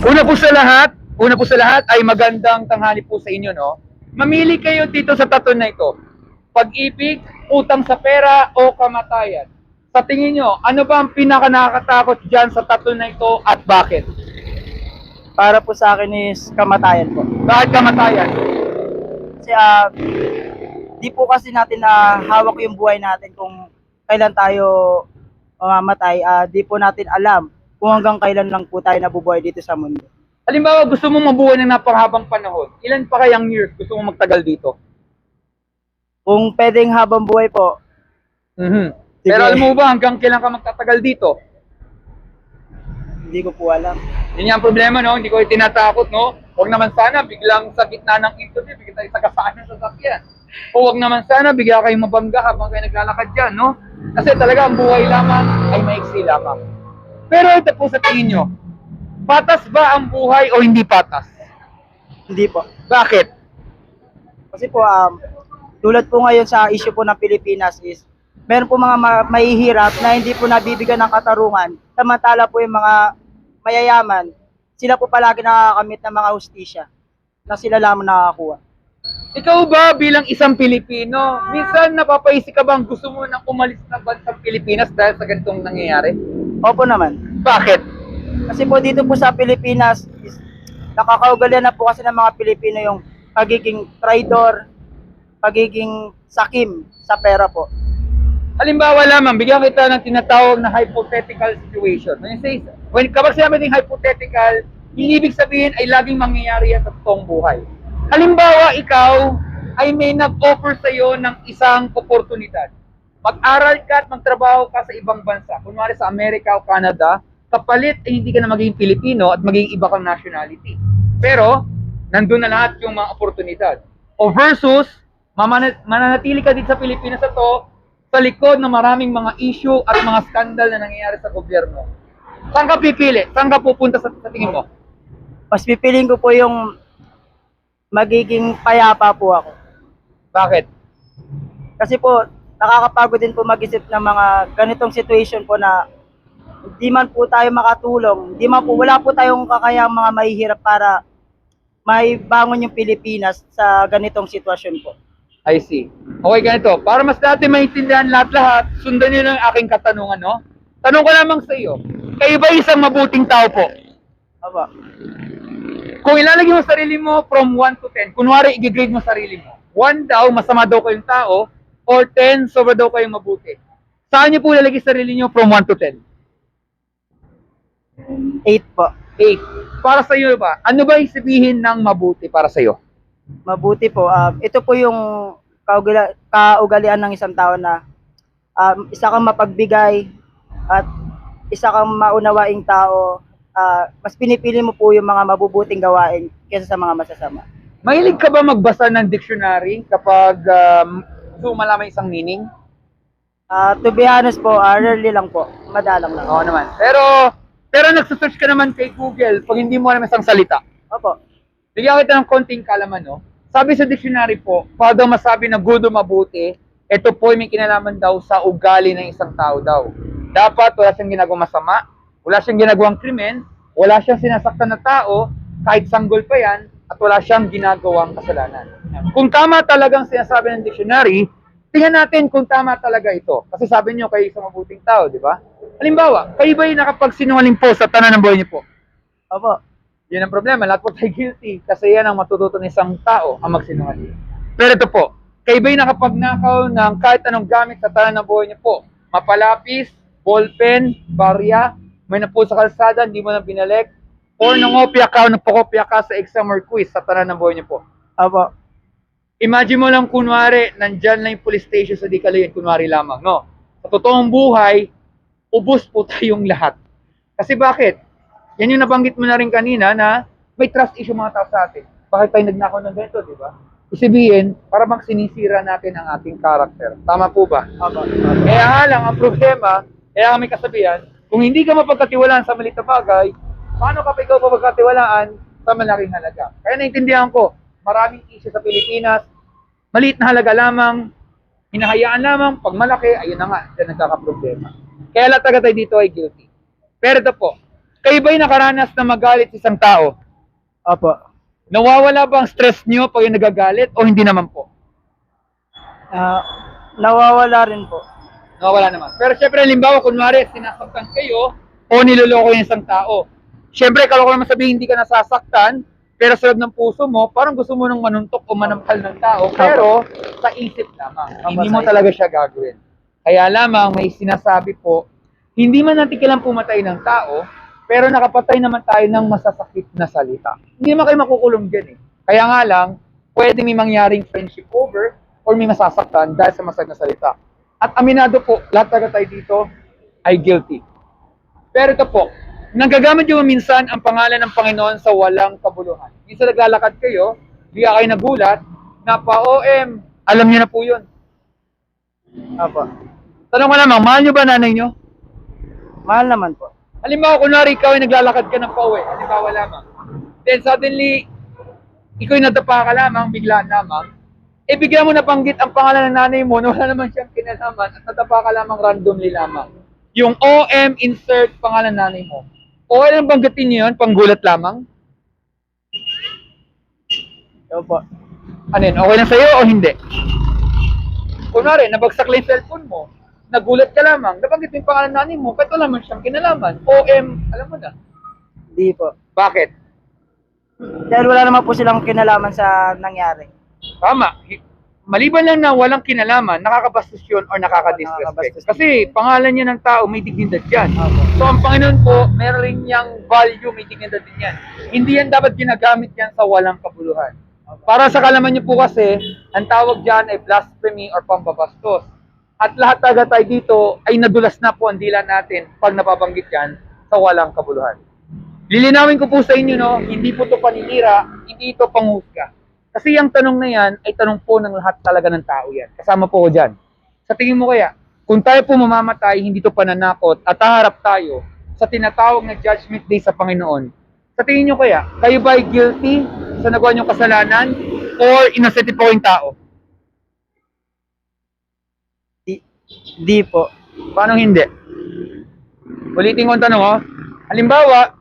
Una po sa lahat ay magandang tanghali po sa inyo, no? Mamili kayo dito sa taton na ito. Pag-ibig, utang sa pera, o kamatayan. Sa tingin nyo, ano ba ang pinaka nakakatakot dyan sa taton na ito at bakit? Para po sa akin is kamatayan po. Bakit kamatayan? Kasi di po kasi natin na hawak yung buhay natin kung kailan tayo mamamatay. Di po natin alam kung hanggang kailan lang po tayo nabubuhay dito sa mundo. Halimbawa, gusto mong mabuhay ng napakahabang panahon. Ilan pa kayang years gusto mong magtagal dito? Kung pwedeng habang buhay po, Pero alam mo ba hanggang kailan ka magtatagal dito? hindi ko po alam. Yun yung problema, no? Hindi ko tinatakot, no? Huwag naman sana biglang sa gitna ng interview, bigla tayo sagasaan ng sasakyan. O huwag naman sana bigla kayong mabangga habang kayo naglalakad dyan, no? Kasi talaga ang buhay lamang ay maiksi lamang. Pero ito po sa tingin nyo, patas ba ang buhay o hindi patas? Hindi po. Bakit? Kasi po, tulad po ngayon sa issue po ng Pilipinas is, meron po mga mahihirap na hindi po nabibigyan ng katarungan. Samantala po yung mga mayayaman, sila po palagi nakakamit ng mga hustisya na sila lamang nakakakuha. Ikaw ba bilang isang Pilipino, minsan napapaisip ka bang gusto mo nang umalis ng bansang Pilipinas dahil sa ganitong nangyayari? Opo naman. Bakit? Kasi po dito po sa Pilipinas, is, nakakaugalian na po kasi ng mga Pilipino yung pagiging traidor, pagiging sakim sa pera po. Halimbawa lamang, bigyan kita ng tinatawag na hypothetical situation. Kapag sinabi ng hypothetical, yung ibig sabihin ay laging mangyayari yan sa totoong buhay. Halimbawa, ikaw ay may nag-offer sa iyo ng isang oportunidad. Mag-aral ka at magtrabaho ka sa ibang bansa, kunwari sa Amerika o Canada, kapalit ay hindi ka na magiging Pilipino at magiging iba kang nationality. Pero, nandun na lahat yung mga oportunidad. O versus, mananatili ka dito sa Pilipinas na to, sa likod ng maraming mga issue at mga skandal na nangyayari sa gobyerno. Saan ka pipili? Saan ka pupunta sa tingin mo? Mas pipiliin ko po yung magiging payapa po ako. Bakit? Kasi po, nakakapagod din po mag-isip ng mga ganitong situation po na hindi man po tayo makatulong, hindi man po, wala po tayong kakayang mga mahihirap para maibangon yung Pilipinas sa ganitong sitwasyon po. I see. Okay, ganito. Para mas natin maintindihan lahat-lahat, sundan niyo ng aking katanungan, no? Tanong ko lamang sa iyo, kayo ba isang mabuting tao po? Aba, Kung ilalagay mo sarili mo from 1 to 10, kunwari i-grade mo sarili mo. 1 daw, masama daw kayong tao, or 10, sobra daw kayong mabuti. Saan niyo po ilalagay sarili niyo from 1 to 10? 8 po. 8. Para sa iyo ba? Ano ba isabihin ng mabuti para sa iyo? Mabuti po. Ito po yung kaugalian ng isang tao na isa kang mapagbigay at isa kang maunawaing tao. Mas pinipili mo po yung mga mabubuting gawain kaysa sa mga masasama. Mahilig ka ba magbasa ng dictionary kapag gusto mo malaman isang meaning? To be honest po, rarely lang po. Madalang lang. Oo naman. Pero nagsasearch ka naman kay Google pag hindi mo alam isang salita. Opo. Bigyan kita ng konting kalaman, no? Sabi sa dictionary po, para daw masabi na good o mabuti, ito po ay may kinalaman daw sa ugali ng isang tao daw. Dapat wala siyang ginagawang masama, wala siyang ginagawang krimen, wala siyang sinasaktan na tao, kahit sanggol pa yan, at wala siyang ginagawang kasalanan. Kung tama talagang sinasabi ng dictionary, tingnan natin kung tama talaga ito. Kasi sabi niyo kayo isang mabuting tao, di ba? Halimbawa, kayo ba yung nakapagsinungaling po sa tanan ng buhay niyo po? Opo. Yun ang problema, lahat po tayo guilty kasi yan ang matututo ng isang tao ang magsinungaling. Pero ito po, kayo ba'y nakapagnakaw ng kahit anong gamit sa tanan ng buhay niyo po? Mapalapis, ballpen, barya, may napo sa kalsada, hindi mo na binalik, or nangopya ka o nagpakopya ka sa exam or quiz sa tanan ng buhay niyo po? Opo. Imagine mo lang kunwari, nandyan lang yung police station sa Dicalayan, kunwari lamang, no? Sa totoong buhay, ubos po tayong lahat. Kasi bakit? Yan yung nabanggit mo na rin kanina na may trust issue mga tao sa atin. Bakit tayo nagnakaw ng ganito, di ba? Isibihin, para bang sinisira natin ang ating karakter. Tama po ba? Opo. Kaya nga lang, ang problema, kaya kami kasabihan, kung hindi ka mapagkatiwalaan sa maliit na bagay, paano ka pa ikaw mapagkatiwalaan sa malaking halaga? Kaya naintindihan ko, maraming issue sa Pilipinas, maliit na halaga lamang, hinahayaan lamang, pag malaki, ayun na nga, dyan nagkakaproblema. Kaya lahat tayo dito ay guilty. Pero ito po, Kayo ba'y nakaranas na magalit sa isang tao? Opo. Nawawala ba ang stress nyo pag yung nagagalit o hindi naman po? Nawawala rin po. Nawawala naman. Pero syempre, halimbawa, kunwari, sinasaktan kayo o niloloko yung isang tao. Syempre, kalau ko naman sabihin hindi ka nasasaktan, pero sa loob ng puso mo, parang gusto mo nang manuntok o manampal ng tao, pero sa isip lamang. Hindi mo talaga siya gagawin. Kaya lamang may sinasabi po, hindi man natin kailangang pumatay ng tao, pero nakapatay naman tayo ng masasakit na salita. Hindi naman kayo makukulong dyan eh. Kaya nga lang, pwede may mangyaring friendship over or may masasaktan dahil sa masakit na salita. At aminado po, lahat taga tayo dito ay guilty. Pero ito po, nagagamit yung minsan ang pangalan ng Panginoon sa walang kabuluhan. Minsan naglalakad kayo, bigla kayo nagulat, na pa-OM, alam niyo na po yun. Opo. Tanong ko lamang, mahal niyo ba nanay niyo? Mahal naman po. Halimbawa, kunwari ikaw ay naglalakad ka ng pauwi, halimbawa lamang. Then suddenly, ikaw ay nadapa ka lamang, biglaan lamang, eh bigla mo nabanggit ang pangalan ng nanay mo na wala naman siyang kinalaman at nadapa ka lamang randomly lamang. Yung OM insert pangalan ng nanay mo. O anong banggitin niyo yun? Panggulat lamang? Opo. Ano yun? Okay lang sa'yo o hindi? Kunwari, nabagsak lang yung cellphone mo, nagulat ka lamang, nabanggit mo yung pangalan ng nanay mo, kahit wala naman siyang kinalaman. OM, alam mo na. Di po. Bakit? Dahil wala naman po silang kinalaman sa nangyari. Tama. Maliban lang na walang kinalaman, nakakabastos yun or nakakadisrespect. Nakakabastos. Kasi pangalan niya ng tao, may dignidad yan. Opo. So ang Panginoon po, meron rin niyang value, may dignidad din yan. Hindi yan dapat ginagamit yan sa walang kabuluhan. Para sa kalaman niyo po kasi, ang tawag dyan ay blasphemy or pambabastos. At lahat taga tayo dito ay nadulas na po ang dila natin pag napabanggit yan sa walang kabuluhan. Lilinawin ko po sa inyo, no, hindi po ito paninira, hindi ito panghusga. Kasi yung tanong na yan ay tanong po ng lahat talaga ng tao yan. Kasama po ko dyan. Sa tingin mo kaya, kung tayo po mamamatay, hindi ito pananakot at haharap tayo sa tinatawag na Judgment Day sa Panginoon, sa tingin nyo kaya, kayo ba ay guilty sa nagawa nyong kasalanan or innocent po yung tao? Di po. Paano hindi? Ulitin ko ang tanong, oh. Halimbawa,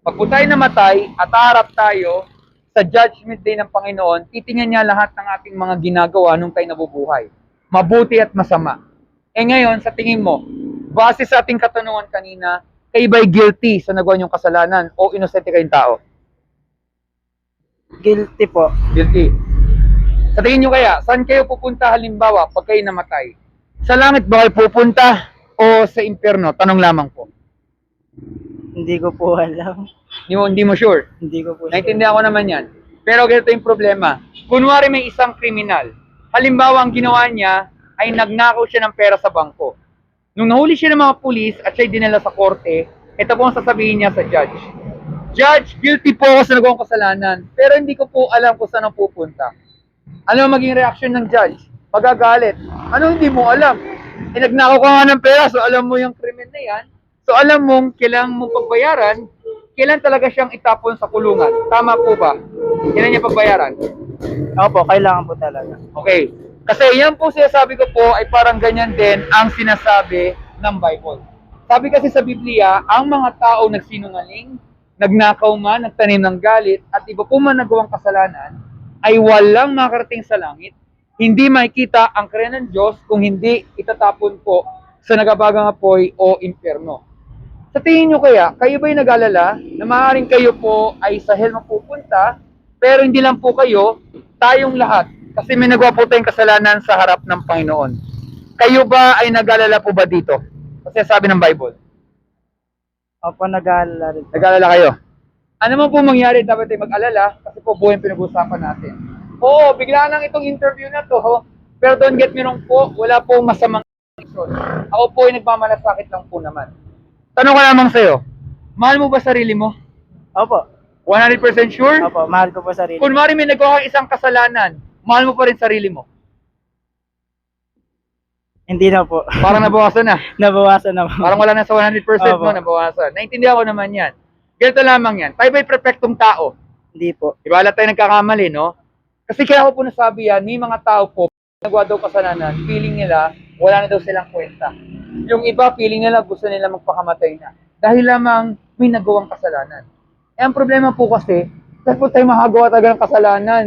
pag po tayo namatay at haharap tayo sa Judgment Day ng Panginoon, titingnan niya lahat ng ating mga ginagawa nung tayo nabubuhay. Mabuti at masama. Eh ngayon, sa tingin mo, base sa ating katanungan kanina, kayo ba'y guilty sa nagawa niyong kasalanan o innocent kayong tao? Guilty po. Guilty. Sa tingin niyo kaya, saan kayo pupunta halimbawa pag kayo namatay? Sa langit ba kayo pupunta o sa impyerno? Tanong lamang po. Hindi ko po alam. Hindi mo sure? Hindi ko po. Naintindihan ko naman yan. Pero ganito yung problema. Kunwari may isang kriminal. Halimbawa, ang ginawa niya ay nagnakaw siya ng pera sa bangko. Nung nahuli siya ng mga pulis at siya'y dinala sa korte, ito po ang sasabihin niya sa judge. Judge, guilty po ako sa nagawang kasalanan, pero hindi ko po alam kung saan ang pupunta. Ano ang maging reaction ng judge? Magagalit. Ano hindi mo alam? Eh, nagnakaw ka nga ng pera, so alam mo yung krimen na yan. So alam mong kailangan mong pagbayaran, kailan talaga siyang itapon sa kulungan. Tama po ba? Kailan niya pagbayaran? Opo, kailangan po talaga. Okay. Kasi yan po sinasabi ko po ay parang ganyan din ang sinasabi ng Bible. Sabi kasi sa Biblia, ang mga tao nagsinungaling, nagnakaw man, nagtanim ng galit, at iba po man nagawang kasalanan, ay walang makarating sa langit. Hindi makikita ang krimen ng Diyos kung hindi itatapon po sa nagabagang apoy o impyerno. Sa tingin nyo kaya, kayo ba'y nag-alala na maaaring kayo po ay sa hell mapupunta, pero hindi lang po kayo, tayong lahat, kasi may nagawa po tayong kasalanan sa harap ng Panginoon. Kayo ba ay nag-alala po ba dito? Kasi sabi ng Bible. Opo, nag-aalala rin. Nag-alala kayo? Ano man po mangyari, dapat ay mag-alala kasi po buhay ang pinag-uusapan natin. Oo, bigla lang itong interview na to, pero don't get me wrong po, wala pong masamang action. Ako po ay nagmamalasakit lang po naman. Tanong ko lamang sa'yo, mahal mo ba sarili mo? Opo. 100% sure? Opo, mahal ko po sarili. Kung mari may nagawa kang isang kasalanan, mahal mo pa rin sarili mo. Hindi na po. Parang nabawasan na. Nabawasan na po. Parang wala na sa 100% mo, Opo. nabawasan. Naintindihan ko naman yan. Ganito lamang yan. Tayo ba'y perfectong tao? Hindi po. Diba, lahat tayo nagkakamali, no? Kasi kaya ko po nasabi yan, may mga tao po, nagawa daw kasalanan, feeling nila, wala na daw silang kwenta. Yung iba, feeling nila gusto nila magpakamatay na. Dahil lamang may nagawang kasalanan. Eh, ang problema po kasi, dahil po tayo makagawa talaga ng kasalanan.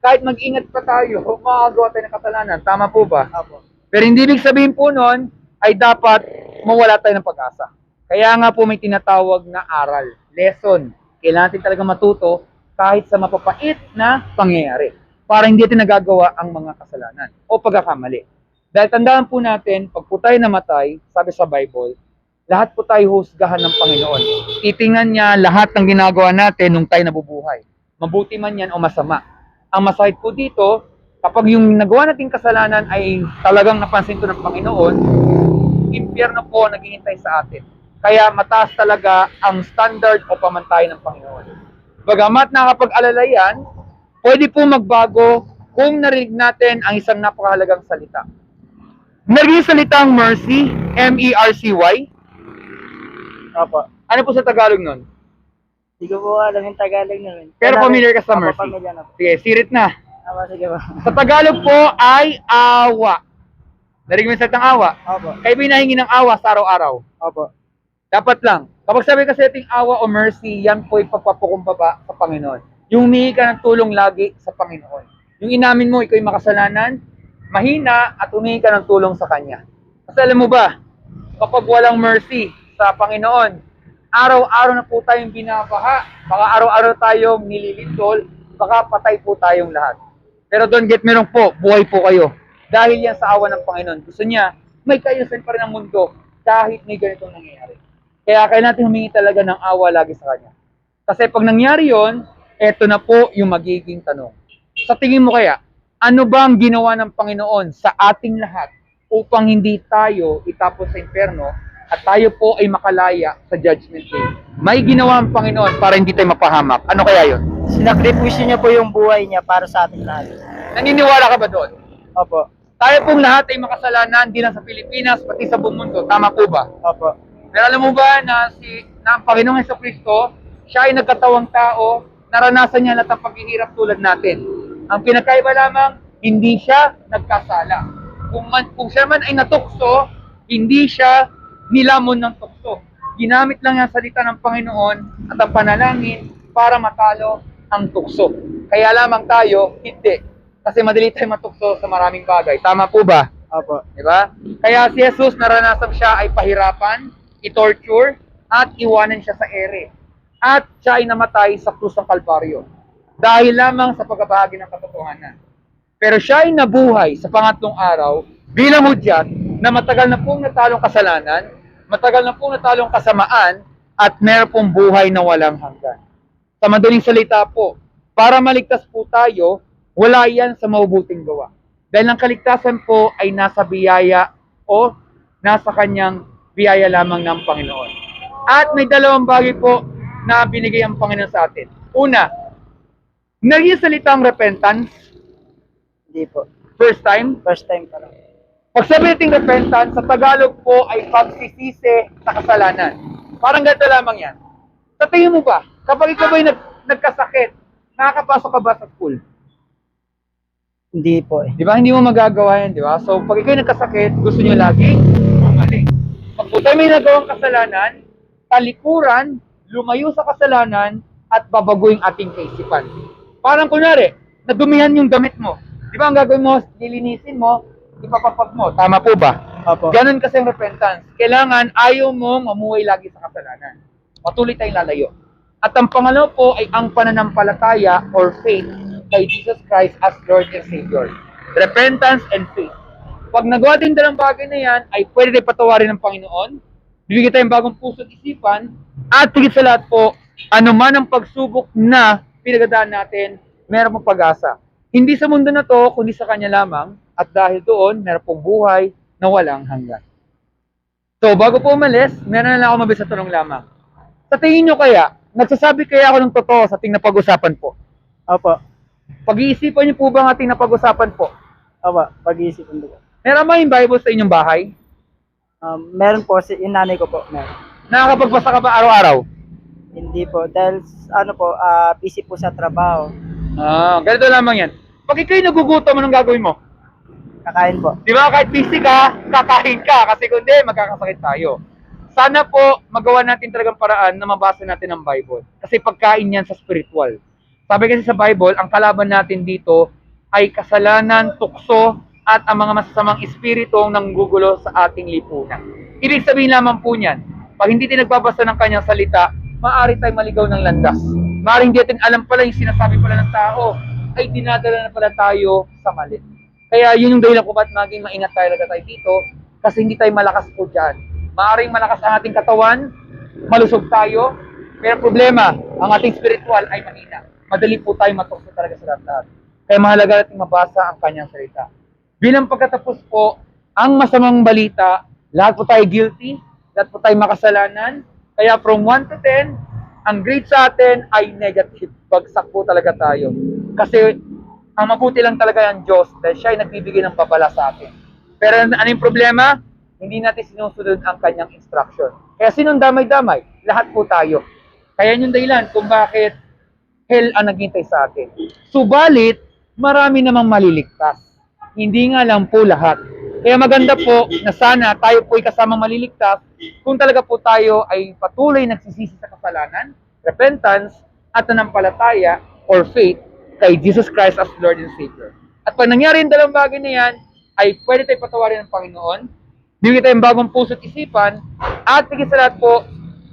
Kahit mag-ingat pa tayo, makagawa tayo ng kasalanan. Tama po ba? Opo. Pero hindi ibig sabihin po nun, ay dapat mawala tayo ng pag-asa. Kaya nga po may tinatawag na aral, lesson. Kailangan natin talaga matuto kahit sa mapapait na pangyayari para hindi natin nagagawa ang mga kasalanan o pagkakamali. Dahil tandaan po natin, pag po tayo namatay, sabi sa Bible, lahat po tayo husgahan ng Panginoon. Titingnan niya lahat ng ginagawa natin nung tayo nabubuhay. Mabuti man yan o masama. Ang masakit po dito, kapag yung nagawa nating kasalanan ay talagang napansin to ng Panginoon, impyerno po naghihintay sa atin. Kaya mataas talaga ang standard o pamantayan ng Panginoon. Bagamat nakapag-alala yan, pwede po magbago kung narinig natin ang isang napakahalagang salita. Narinig salitang mercy, M-E-R-C-Y. Opo. Ano po sa Tagalog nun? Hindi ko po alam yung Tagalog naman. Pero familiar ka sa Opo, mercy. familiar na po. Sige, sirit na. Sige po. Sa Tagalog po ay awa. Narinig mo yung salitang awa? Opo. Kayo ba hinahingi ng awa sa araw-araw? Opo. Dapat lang. Kapag sabi kasi ating awa o mercy, yan po ay pagpapakumbaba sa Panginoon. Yung humingi ka ng tulong lagi sa Panginoon. Yung inamin mo, ikaw ay makasalanan, mahina, at humingi ka ng tulong sa Kanya. Kasi alam mo ba, kapag walang mercy sa Panginoon, araw-araw na po tayong binabaha, baka araw-araw tayong nililindol, baka patay po tayong lahat. Pero don't get me wrong po, buhay po kayo. Dahil yan sa awa ng Panginoon. Gusto niya, may kayusan pa rin ang mundo kahit may ganitong nangyayari. Kaya kailangan natin humingi talaga ng awa lagi sa Kanya. Kasi pag nangyari yon, eto na po yung magiging tanong. Sa tingin mo kaya, ano ba ang ginawa ng Panginoon sa ating lahat upang hindi tayo itapos sa impyerno at tayo po ay makalaya sa judgment day? May ginawa ang Panginoon para hindi tayo mapahamak. Ano kaya yon? Sinakripisyo niya po yung buhay niya para sa ating lahat. Naniniwala ka ba doon? Opo. Tayo pong lahat ay makasalanan, di lang sa Pilipinas, pati sa buong mundo. Tama po ba? Opo. Pero alam mo ba na ang Panginoong Jesucristo, siya ay nagkatawang tao, naranasan niya lahat ng paghihirap tulad natin. Ang pinakaiba lamang, hindi siya nagkasala. Kung siya man ay natukso, hindi siya nilamon ng tukso. Ginamit lang ang salita ng Panginoon at ang panalangin para matalo ang tukso. Kaya lamang tayo, hindi. Kasi madali tayo matukso sa maraming bagay. Tama po ba? Opo. Diba? Kaya si Jesus, naranasan siya ay pahirapan, i-torture, at iwanan siya sa ere. At siya ay namatay sa krus ng Kalbaryo. Dahil lamang sa pagbabahagi ng katotohanan. Pero siya ay nabuhay sa pangatlong araw bilang hudyat na matagal na pong natalong kasalanan, matagal na pong natalong kasamaan, at meron pong buhay na walang hanggan. Sa madaling salita po, para maligtas po tayo, wala yan sa mabubuting gawa. Dahil ang kaligtasan po ay nasa biyaya o nasa kanyang biyaya lamang ng Panginoon. At may dalawang bagay po na binigay ang Panginoon sa atin. Una, naging salitang repentance. Hindi po. First time. First time pa lang. Pag sabi nating repentance, sa Tagalog po ay pagsisisi sa kasalanan. Parang ganito lamang yan. Sa tingin mo ba, kapag ikaw ba'y nagkasakit, nakakapasok ka ba sa school? Hindi po eh. Di ba? Hindi mo magagawa yan, di ba? So, pag ikaw nagkasakit, gusto nyo lagi bumalik. Pag po tayo may nagawang kasalanan, talikuran, lumayo sa kasalanan, at babaguhin ating kaisipan. Parang kunwari, nadumihan yung damit mo. Di ba ang gagawin mo, lilinisin mo, ipapapag mo. Tama po ba? Opo. Ganon kasi ang repentance. Kailangan ayaw mong mamuhay lagi sa kasalanan. Patuloy tayong lalayo. At ang pangalawa po ay ang pananampalataya or faith kay Jesus Christ as Lord and Savior. Repentance and faith. Pag nagawa din dalang bagay na yan, ay pwede tayo patawarin ng Panginoon, bibigyan tayong bagong puso at isipan, at higit sa lahat po, anuman ang pagsubok na pinagdadaan natin, meron pong pag-asa. Hindi sa mundo na to, kundi sa Kanya lamang, at dahil doon, meron pong buhay na walang hanggan. So, bago po umalis, meron na lang ako mabisa tanong lamang. Sa tingin nyo kaya, nagsasabi kaya ako ng totoo sa ating napag-usapan po? Opo. Pag-iisipan niyo po ba ang ating napag-usapan po? Opo. Pag-iisipan ko. Meron ba yung Bible sa inyong bahay? Meron po, yung nanay ko po. Meron. Nakakapagbasa ka ba araw-araw? Hindi po. Dahil, busy po sa trabaho. Ganito lamang yan. Pag ikaw'y nagugutom, anong gagawin mo? Kakain po. Di ba? Kahit busy ka, kakain ka. Kasi kundi, magkakasakit tayo. Sana po, magawa natin talagang paraan na mabasa natin ang Bible. Kasi pagkain yan sa spiritual. Sabi kasi sa Bible, ang kalaban natin dito ay kasalanan, tukso, at ang mga masasamang espiritong nanggugulo sa ating lipunan. Ibig sabihin lamang po niyan, pag hindi tayo nagbabasa ng kanyang salita, maaari tayong maligaw ng landas. Maaari hindi natin alam pala yung sinasabi pala ng tao, ay dinadala na pala tayo sa mali. Kaya yun yung dahilan kung ba't maging maingat tayo dito, kasi hindi tayo malakas po dyan. Maaring malakas ang ating katawan, malusog tayo, pero problema, ang ating spiritual ay mahina. Madali po tayo matukso talaga sa lahat. Kaya mahalaga natin mabasa ang kanyang salita. Bilang pagkatapos po, ang masamang balita, lahat po tayo guilty, lahat po tayo makasalanan, kaya from 1 to 10, ang grade sa atin ay negative. Bagsak po talaga tayo. Kasi ang mabuti lang talaga ang Diyos dahil siya ay nagbibigay ng babala sa atin. Pero ano yung problema? Hindi natin sinusunod ang kanyang instruction. Kaya sinong damay-damay? Lahat po tayo. Kaya yung dahilan kung bakit hell ang naghintay sa atin. Subalit, marami namang maliligtas. Hindi nga lang po lahat. Kaya maganda po na sana tayo po ay kasamang maliligtas kung talaga po tayo ay patuloy nagsisisi sa kasalanan, repentance, at nanampalataya or faith kay Jesus Christ as Lord and Savior. At pag nangyari yung dalawang bagay na yan, ay pwede tayo patawarin ng Panginoon, bigyan tayo ng bagong puso't isipan, at higit sa lahat po,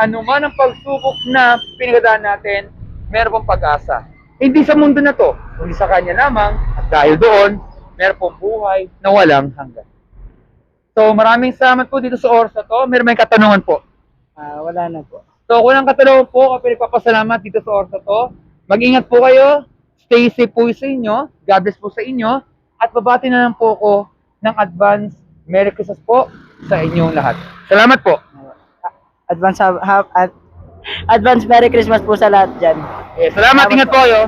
anuman ang pagsubok na pinagadaan natin, meron pong pag-asa. Hindi sa mundo na to, kundi sa Kanya lamang, at dahil doon, meron pong buhay na walang hanggan. So maraming salamat po dito sa oras na to. Meron may katanungan po. Wala na po. So kung ang katanungan po, kapag nagpapasalamat dito sa oras na to, mag-ingat po kayo, stay safe po sa inyo, God bless po sa inyo, at babati na lang po ako ng advance Merry Christmas po sa inyong lahat. Salamat po. Advance Merry Christmas po sa lahat dyan. Salamat, ingat po kayo.